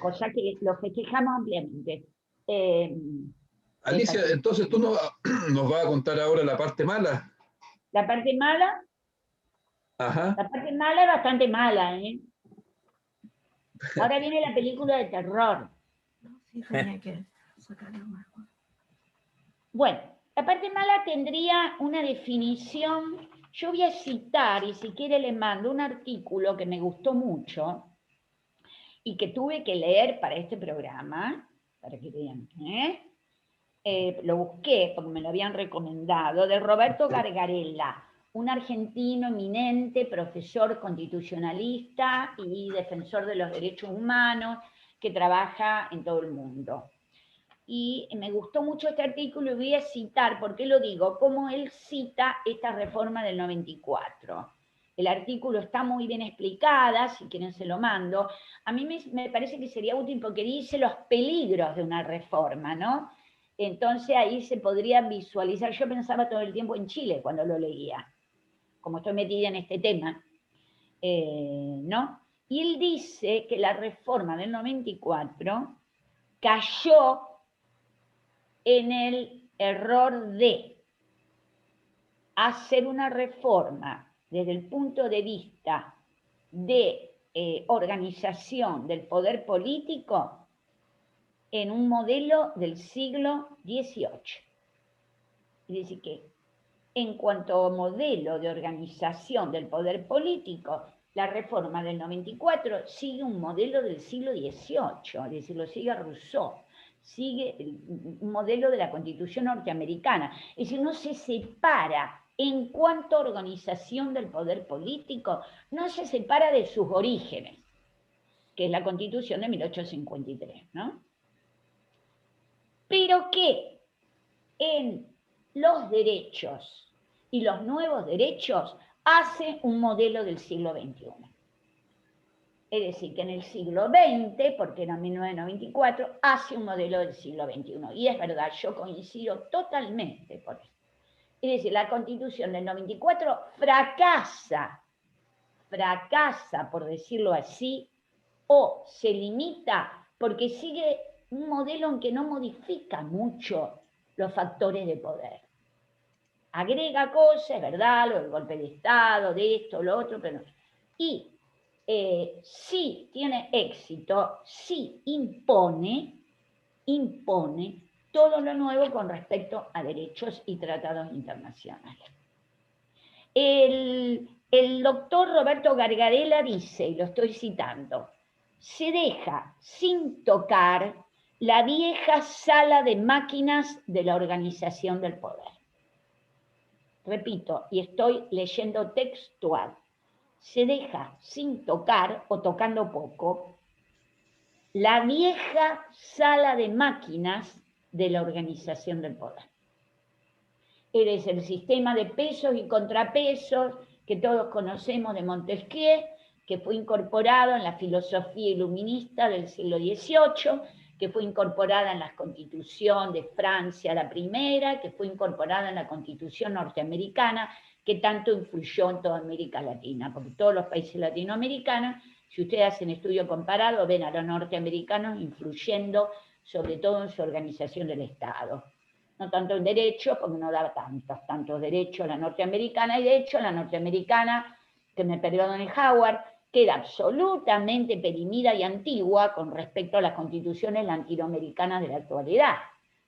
cosa que lo festejamos ampliamente. Eh, Alicia, entonces tú nos vas a contar ahora la parte mala. la parte mala, Ajá. la parte mala es bastante mala, ¿eh? Ahora viene la película de terror. Sí, tenía que sacar más. Bueno, la parte mala tendría una definición. Yo voy a citar, y si quiere le mando un artículo que me gustó mucho y que tuve que leer para este programa, para que vean, lo busqué porque me lo habían recomendado, de Roberto Gargarella, un argentino eminente, profesor constitucionalista y defensor de los derechos humanos que trabaja en todo el mundo. Y me gustó mucho este artículo y voy a citar, ¿por qué lo digo? Cómo él cita esta reforma del 94. El artículo está muy bien explicada, si quieren se lo mando. A mí me parece que sería útil porque dice los peligros de una reforma, ¿no? Entonces ahí se podría visualizar. Yo pensaba todo el tiempo en Chile cuando lo leía, como estoy metida en este tema, ¿no? Y él dice que la reforma del 94 cayó en el error de hacer una reforma desde el punto de vista de organización del poder político en un modelo del siglo XVIII. Es decir, que en cuanto a modelo de organización del poder político, la reforma del 94 sigue un modelo del siglo XVIII, es decir, lo sigue Rousseau, sigue un modelo de la Constitución norteamericana. Es decir, no se separa en cuanto a organización del poder político, no se separa de sus orígenes, que es la Constitución de 1853, ¿no? Pero que en los derechos y los nuevos derechos hace un modelo del siglo XXI. Es decir, que en el siglo XX, porque era 1994, hace un modelo del siglo XXI. Y es verdad, yo coincido totalmente por eso. Es decir, la Constitución del 94 fracasa, por decirlo así, o se limita porque sigue un modelo en que no modifica mucho los factores de poder. Agrega cosas, es verdad, lo del golpe de Estado, de esto, lo otro, pero no. Y sí tiene éxito, sí impone todo lo nuevo con respecto a derechos y tratados internacionales. El doctor Roberto Gargarella dice, y lo estoy citando, se deja sin tocar la vieja sala de máquinas de la organización del poder. Repito, y estoy leyendo textual, se deja sin tocar o tocando poco la vieja sala de máquinas de la organización del poder. Es el sistema de pesos y contrapesos que todos conocemos de Montesquieu, que fue incorporado en la filosofía iluminista del siglo XVIII, que fue incorporada en la Constitución de Francia, la primera, que fue incorporada en la Constitución norteamericana, que tanto influyó en toda América Latina, porque todos los países latinoamericanos, si ustedes hacen estudio comparado, ven a los norteamericanos influyendo sobre todo en su organización del Estado. No tanto en derechos, porque no da tantos derechos a la norteamericana, y de hecho la norteamericana, que me perdone Howard, queda absolutamente perimida y antigua con respecto a las constituciones latinoamericanas de la actualidad.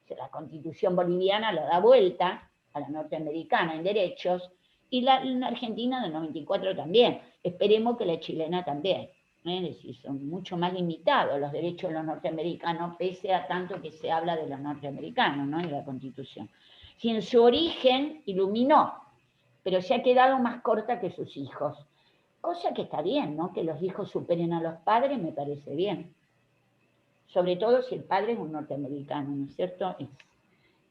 O sea, la constitución boliviana lo da vuelta a la norteamericana en derechos, y la argentina del 94 también. Esperemos que la chilena también. Es decir, son mucho más limitados los derechos de los norteamericanos, pese a tanto que se habla de los norteamericanos, ¿no? De la Constitución. Si en su origen iluminó, pero se ha quedado más corta que sus hijos. Cosa que está bien, ¿no? Que los hijos superen a los padres, me parece bien. Sobre todo si el padre es un norteamericano, ¿no es cierto?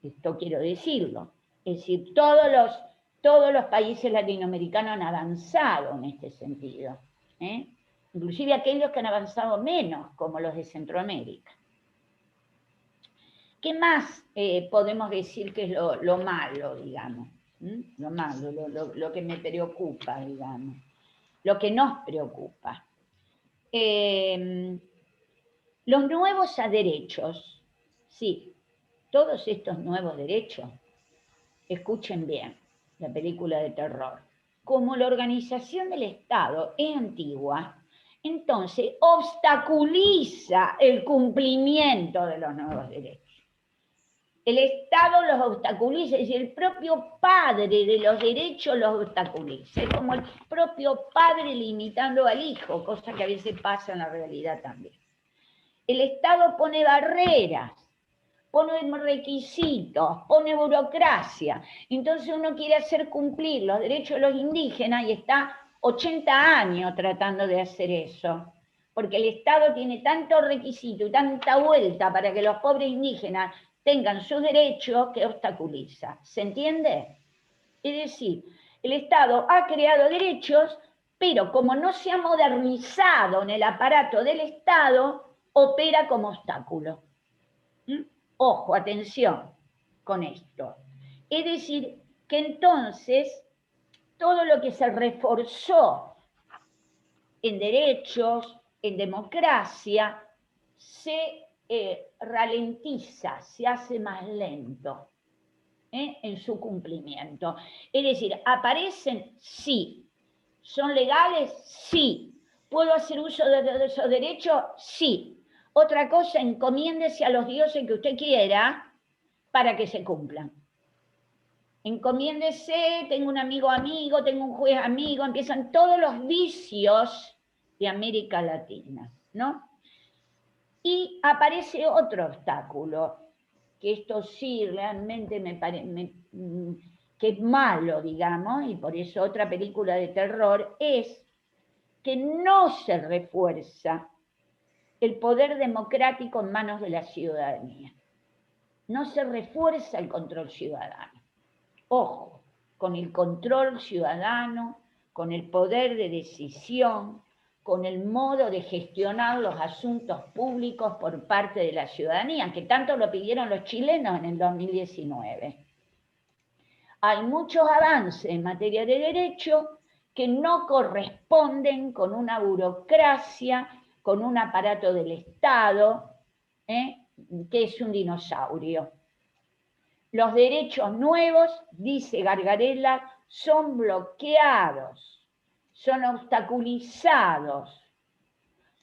Esto quiero decirlo. Es decir, todos los países latinoamericanos han avanzado en este sentido, ¿eh? Inclusive aquellos que han avanzado menos, como los de Centroamérica. ¿Qué más podemos decir que es lo malo, digamos? Lo malo, lo que me preocupa, digamos. Lo que nos preocupa. Los nuevos derechos, sí, todos estos nuevos derechos, escuchen bien, la película de terror, como la organización del Estado es antigua, entonces obstaculiza el cumplimiento de los nuevos derechos. El Estado los obstaculiza, es decir, el propio padre de los derechos los obstaculiza. Es como el propio padre limitando al hijo, cosa que a veces pasa en la realidad también. El Estado pone barreras, pone requisitos, pone burocracia. Entonces uno quiere hacer cumplir los derechos de los indígenas y está 80 años tratando de hacer eso. Porque el Estado tiene tanto requisito y tanta vuelta para que los pobres indígenas tengan sus derechos que obstaculiza. ¿Se entiende? Es decir, el Estado ha creado derechos, pero como no se ha modernizado en el aparato del Estado, opera como obstáculo. Ojo, atención con esto. Es decir, que entonces todo lo que se reforzó en derechos, en democracia, se ralentiza, se hace más lento en su cumplimiento. Es decir, ¿aparecen? Sí. ¿Son legales? Sí. ¿Puedo hacer uso de esos derechos? Sí. Otra cosa, encomiéndese a los dioses que usted quiera para que se cumplan. Encomiéndese, tengo un amigo, tengo un juez amigo, empiezan todos los vicios de América Latina, ¿no? Y aparece otro obstáculo, que esto sí realmente que es malo, digamos, y por eso otra película de terror, es que no se refuerza el poder democrático en manos de la ciudadanía. No se refuerza el control ciudadano. Ojo, con el control ciudadano, con el poder de decisión, con el modo de gestionar los asuntos públicos por parte de la ciudadanía, que tanto lo pidieron los chilenos en el 2019. Hay muchos avances en materia de derecho que no corresponden con una burocracia, con un aparato del Estado, que es un dinosaurio. Los derechos nuevos, dice Gargarella, son bloqueados, son obstaculizados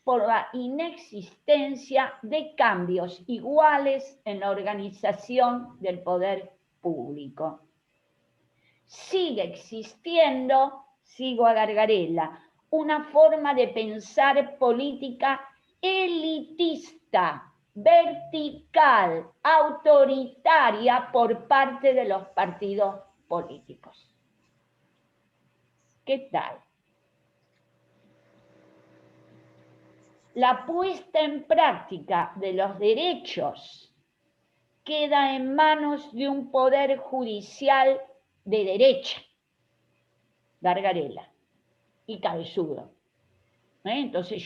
por la inexistencia de cambios iguales en la organización del poder público. Sigue existiendo, sigo a Gargarella, una forma de pensar política elitista, vertical, autoritaria por parte de los partidos políticos. ¿Qué tal? La puesta en práctica de los derechos queda en manos de un poder judicial de derecha, Gargarella, y cabezudo. Entonces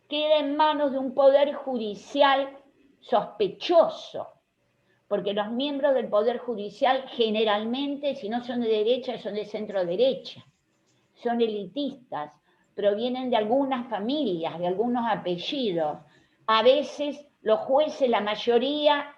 queda en manos de un poder judicial sospechoso, porque los miembros del poder judicial generalmente, si no son de derecha, son de centro derecha, son elitistas, provienen de algunas familias, de algunos apellidos. A veces los jueces, la mayoría,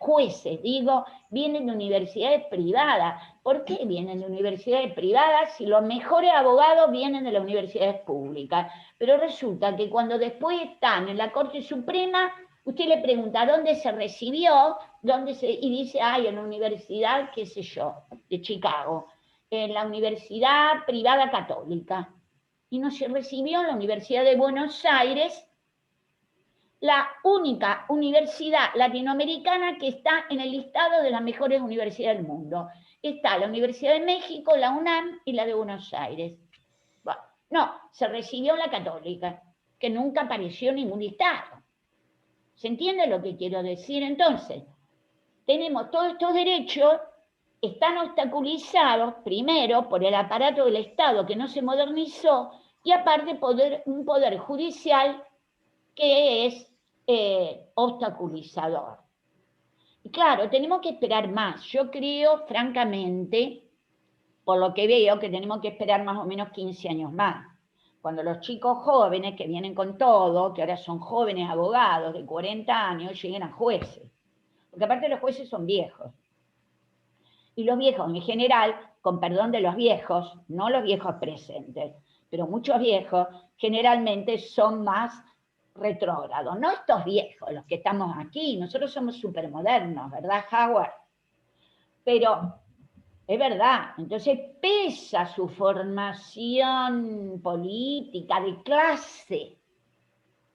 vienen de universidades privadas. ¿Por qué vienen de universidades privadas si los mejores abogados vienen de las universidades públicas? Pero resulta que cuando después están en la Corte Suprema, usted le pregunta dónde se recibió, y dice, en la universidad, qué sé yo, de Chicago, en la Universidad Privada Católica. Y no se recibió en la Universidad de Buenos Aires, la única universidad latinoamericana que está en el listado de las mejores universidades del mundo. Está la Universidad de México, la UNAM y la de Buenos Aires. Bueno, no, se recibió en la Católica, que nunca apareció en ningún listado. ¿Se entiende lo que quiero decir? Entonces, tenemos todos estos derechos, están obstaculizados, primero, por el aparato del Estado que no se modernizó, y aparte un poder judicial que es obstaculizador. Y claro, tenemos que esperar más. Yo creo, francamente, por lo que veo, que tenemos que esperar más o menos 15 años más, cuando los chicos jóvenes que vienen con todo, que ahora son jóvenes abogados de 40 años, lleguen a jueces. Porque aparte los jueces son viejos. Y los viejos en general, con perdón de los viejos, no los viejos presentes, pero muchos viejos generalmente son más retrógrados. No estos viejos, los que estamos aquí, nosotros somos supermodernos, ¿verdad, Howard? Pero es verdad, entonces pesa su formación política de clase,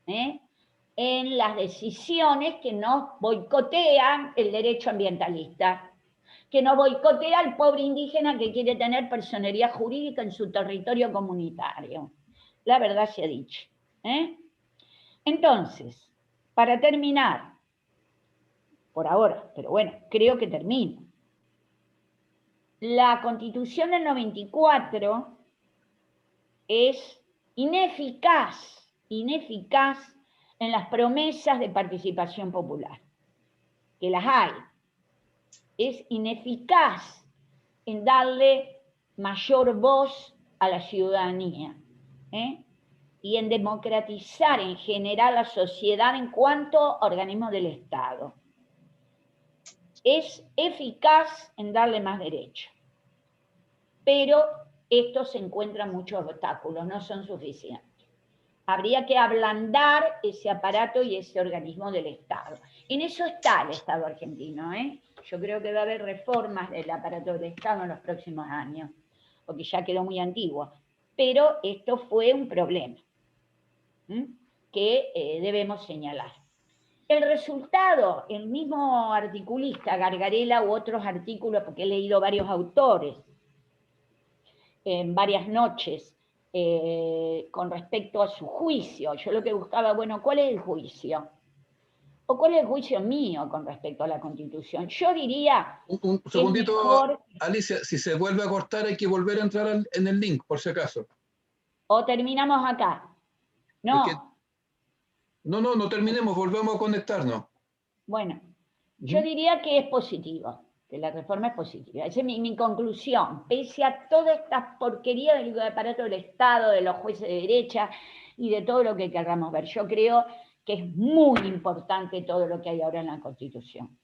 en las decisiones que nos boicotean el derecho ambientalista, que nos boicotea al pobre indígena que quiere tener personería jurídica en su territorio comunitario. La verdad se ha dicho. Entonces, para terminar, por ahora, pero bueno, creo que termino. La Constitución del 94 es ineficaz en las promesas de participación popular, que las hay. Es ineficaz en darle mayor voz a la ciudadanía, y en democratizar en general la sociedad en cuanto a organismos del Estado. Es eficaz en darle más derechos, pero estos se encuentran muchos obstáculos, no son suficientes. Habría que ablandar ese aparato y ese organismo del Estado. En eso está el Estado argentino, Yo creo que va a haber reformas del aparato del Estado en los próximos años, porque ya quedó muy antiguo. Pero esto fue un problema que debemos señalar. El resultado, el mismo articulista, Gargarella, u otros artículos, porque he leído varios autores en varias noches, con respecto a su juicio. Yo lo que buscaba, bueno, ¿cuál es el juicio? ¿O cuál es el juicio mío con respecto a la Constitución? Yo diría... Un segundito, mejor... Alicia, si se vuelve a cortar hay que volver a entrar en el link, por si acaso. ¿O terminamos acá? No. Porque... No terminemos, volvemos a conectarnos. Bueno, yo diría que es positivo, que la reforma es positiva. Esa es mi conclusión. Pese a toda esta porquería del aparato del Estado, de los jueces de derecha y de todo lo que queramos ver, yo creo que es muy importante todo lo que hay ahora en la Constitución.